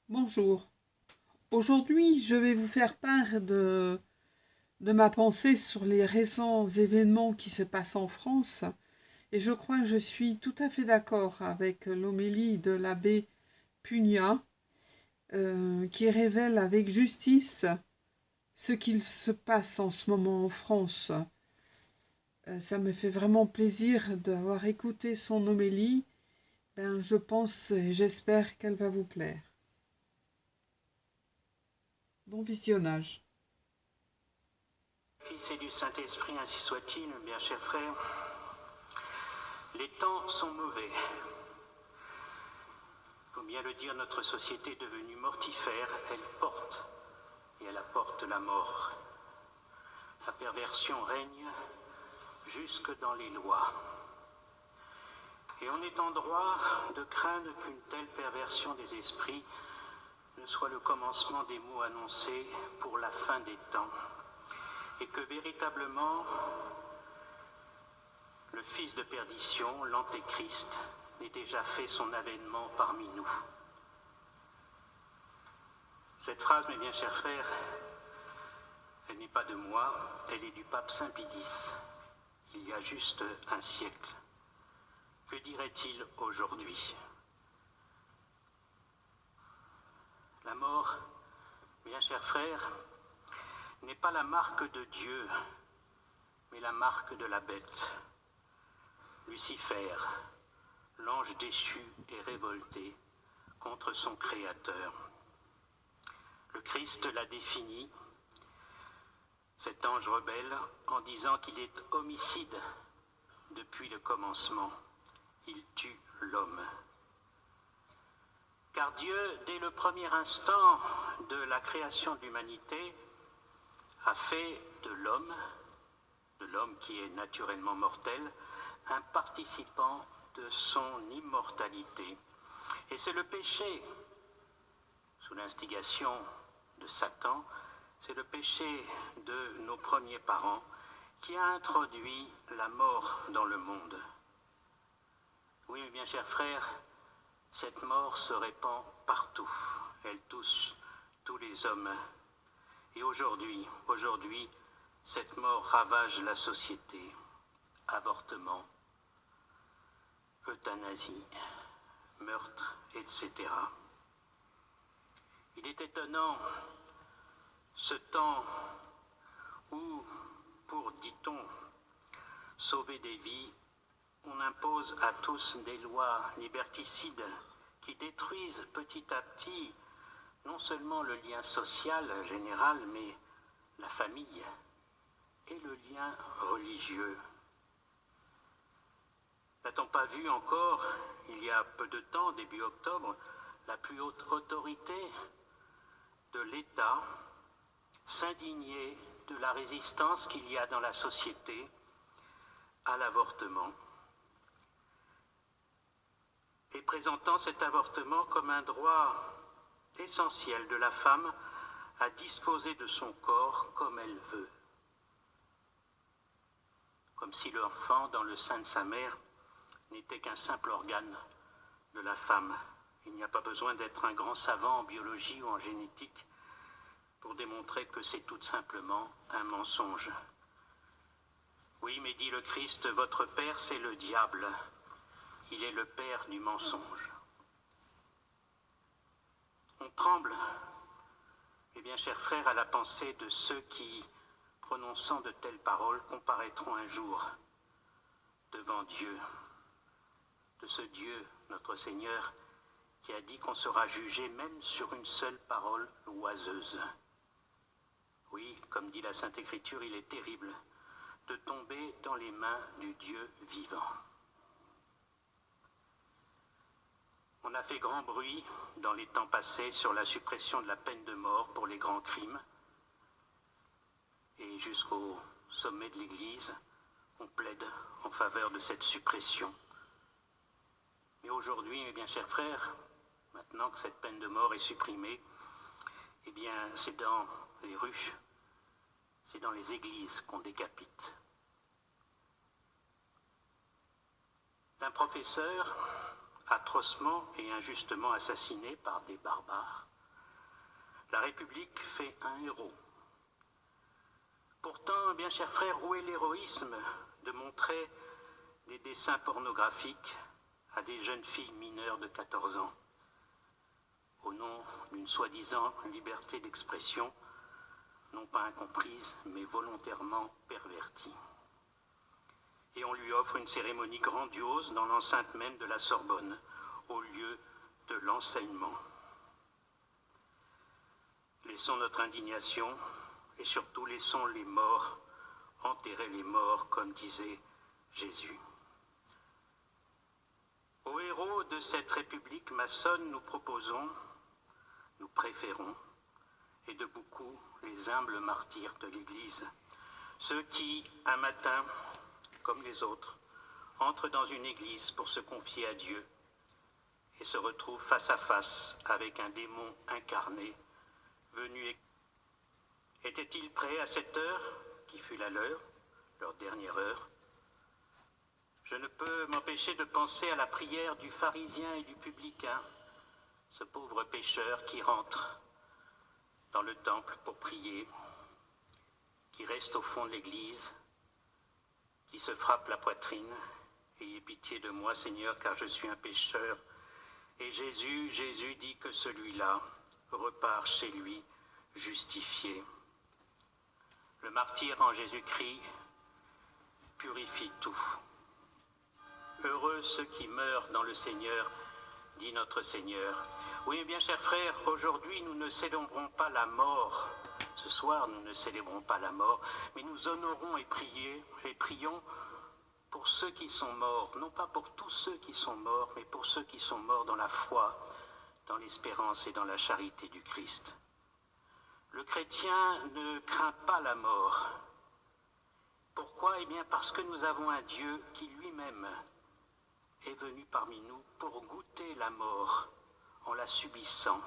Bonjour. Aujourd'hui, je vais vous faire part de ma pensée sur les récents événements qui se passent en France. Et je crois que je suis tout à fait d'accord avec l'homélie de l'abbé Pugnat, qui révèle avec justice ce qu'il se passe en ce moment en France. Ça me fait vraiment plaisir d'avoir écouté son homélie. Je pense et j'espère qu'elle va vous plaire. Bon visionnage. Fils et du Saint-Esprit, ainsi soit-il, bien chers frères. Les temps sont mauvais. Il faut bien le dire, notre société est devenue mortifère. Elle porte, et elle apporte la mort. La perversion règne jusque dans les lois. Et on est en droit de craindre qu'une telle perversion des esprits ne soit le commencement des maux annoncés pour la fin des temps. Et que véritablement, le fils de perdition, l'antéchrist, n'ait déjà fait son avènement parmi nous. Cette phrase, mes bien chers frères, elle n'est pas de moi, elle est du pape Saint Pie X, il y a juste un siècle. Que dirait-il aujourd'hui? La mort, bien chers frères, n'est pas la marque de Dieu, mais la marque de la bête. Lucifer, l'ange déchu et révolté contre son Créateur. Le Christ l'a défini, cet ange rebelle, en disant qu'il est homicide depuis le commencement. Il tue l'homme. Car Dieu, dès le premier instant de la création de l'humanité, a fait de l'homme qui est naturellement mortel, un participant de son immortalité. Et c'est le péché, sous l'instigation de Satan, c'est le péché de nos premiers parents qui a introduit la mort dans le monde. Oui, mes bien chers frères, cette mort se répand partout. Elle touche tous les hommes. Et aujourd'hui, cette mort ravage la société. Avortement, euthanasie, meurtre, etc. Il est étonnant ce temps où, pour, dit-on, sauver des vies, on impose à tous des lois liberticides qui détruisent petit à petit non seulement le lien social général, mais la famille et le lien religieux. N'a-t-on pas vu encore, il y a peu de temps, début octobre, la plus haute autorité de l'État s'indigner de la résistance qu'il y a dans la société à l'avortement, et présentant cet avortement comme un droit essentiel de la femme à disposer de son corps comme elle veut, comme si l'enfant dans le sein de sa mère n'était qu'un simple organe de la femme. Il n'y a pas besoin d'être un grand savant en biologie ou en génétique pour démontrer que c'est tout simplement un mensonge. Oui, mais dit le Christ, votre père c'est le diable, il est le père du mensonge. On tremble, eh bien chers frères, à la pensée de ceux qui, prononçant de telles paroles, comparaîtront un jour devant Dieu, de ce Dieu, notre Seigneur, qui a dit qu'on sera jugé même sur une seule parole oiseuse. Oui, comme dit la Sainte Écriture, il est terrible de tomber dans les mains du Dieu vivant. On a fait grand bruit dans les temps passés sur la suppression de la peine de mort pour les grands crimes. Et jusqu'au sommet de l'Église, on plaide en faveur de cette suppression. Mais aujourd'hui, mes bien chers frères, maintenant que cette peine de mort est supprimée, eh bien, c'est dans les rues, c'est dans les églises qu'on décapite. D'un professeur atrocement et injustement assassiné par des barbares, La République fait un héros. Pourtant, bien chers frères, où est l'héroïsme de montrer des dessins pornographiques à des jeunes filles mineures de 14 ans, au nom d'une soi-disant liberté d'expression, non pas incomprise, mais volontairement pervertie. Et on lui offre une cérémonie grandiose dans l'enceinte même de la Sorbonne, au lieu de l'enseignement. Laissons notre indignation et surtout laissons les morts enterrer les morts, comme disait Jésus. Aux héros de cette République maçonne, nous proposons, nous préférons, et de beaucoup les humbles martyrs de l'Église, ceux qui, un matin, comme les autres, entrent dans une église pour se confier à Dieu et se retrouvent face à face avec un démon incarné venu. Étaient-ils prêts à cette heure qui fut la leur dernière heure? Je ne peux m'empêcher de penser à la prière du pharisien et du publicain, ce pauvre pécheur qui rentre dans le temple pour prier, qui reste au fond de l'église, qui se frappe la poitrine. Ayez pitié de moi, Seigneur, car je suis un pécheur. Et Jésus dit que celui-là repart chez lui justifié. Le martyr en Jésus-Christ purifie tout. Heureux ceux qui meurent dans le Seigneur, dit notre Seigneur. Oui, bien chers frères, aujourd'hui nous ne célébrons pas la mort. Ce soir, nous ne célébrons pas la mort, mais nous honorons et prions pour ceux qui sont morts, non pas pour tous ceux qui sont morts, mais pour ceux qui sont morts dans la foi, dans l'espérance et dans la charité du Christ. Le chrétien ne craint pas la mort. Pourquoi? Eh bien parce que nous avons un Dieu qui lui-même est venu parmi nous pour goûter la mort en la subissant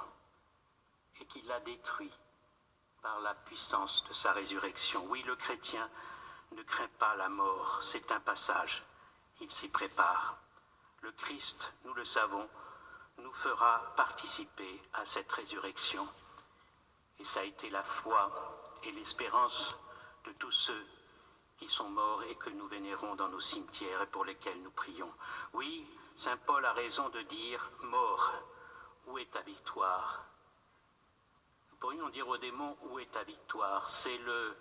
et qui l'a détruit par la puissance de sa résurrection. Oui, le chrétien ne craint pas la mort, c'est un passage, il s'y prépare. Le Christ, nous le savons, nous fera participer à cette résurrection. Et ça a été la foi et l'espérance de tous ceux qui sont morts et que nous vénérons dans nos cimetières et pour lesquels nous prions. Oui, saint Paul a raison de dire « Mort, où est ta victoire ?» Nous pourrions dire au démon « Où est ta victoire ?» C'est le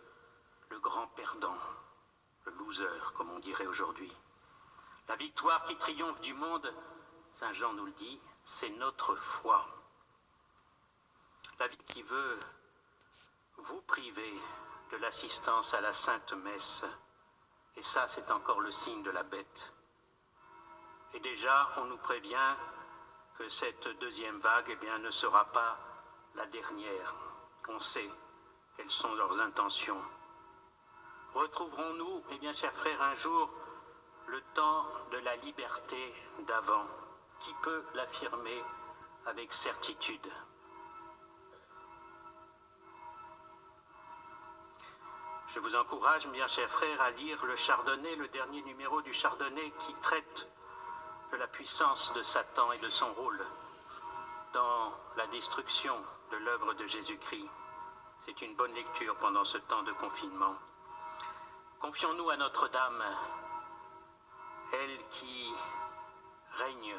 grand perdant, le loser, comme on dirait aujourd'hui. La victoire qui triomphe du monde, saint Jean nous le dit, c'est notre foi. La vie qui veut vous priver de l'assistance à la Sainte Messe, et ça c'est encore le signe de la bête. Et déjà on nous prévient que cette deuxième vague, eh bien, ne sera pas la dernière. On sait quelles sont leurs intentions. Retrouverons-nous, eh bien, chers frères, un jour, le temps de la liberté d'avant? Qui peut l'affirmer avec certitude? Je vous encourage, bien chers frères, à lire le Chardonnay, le dernier numéro du Chardonnay qui traite de la puissance de Satan et de son rôle dans la destruction de l'œuvre de Jésus-Christ. C'est une bonne lecture pendant ce temps de confinement. Confions-nous à Notre-Dame, elle qui règne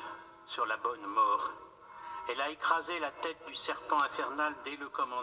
sur la bonne mort. Elle a écrasé la tête du serpent infernal dès le commandement.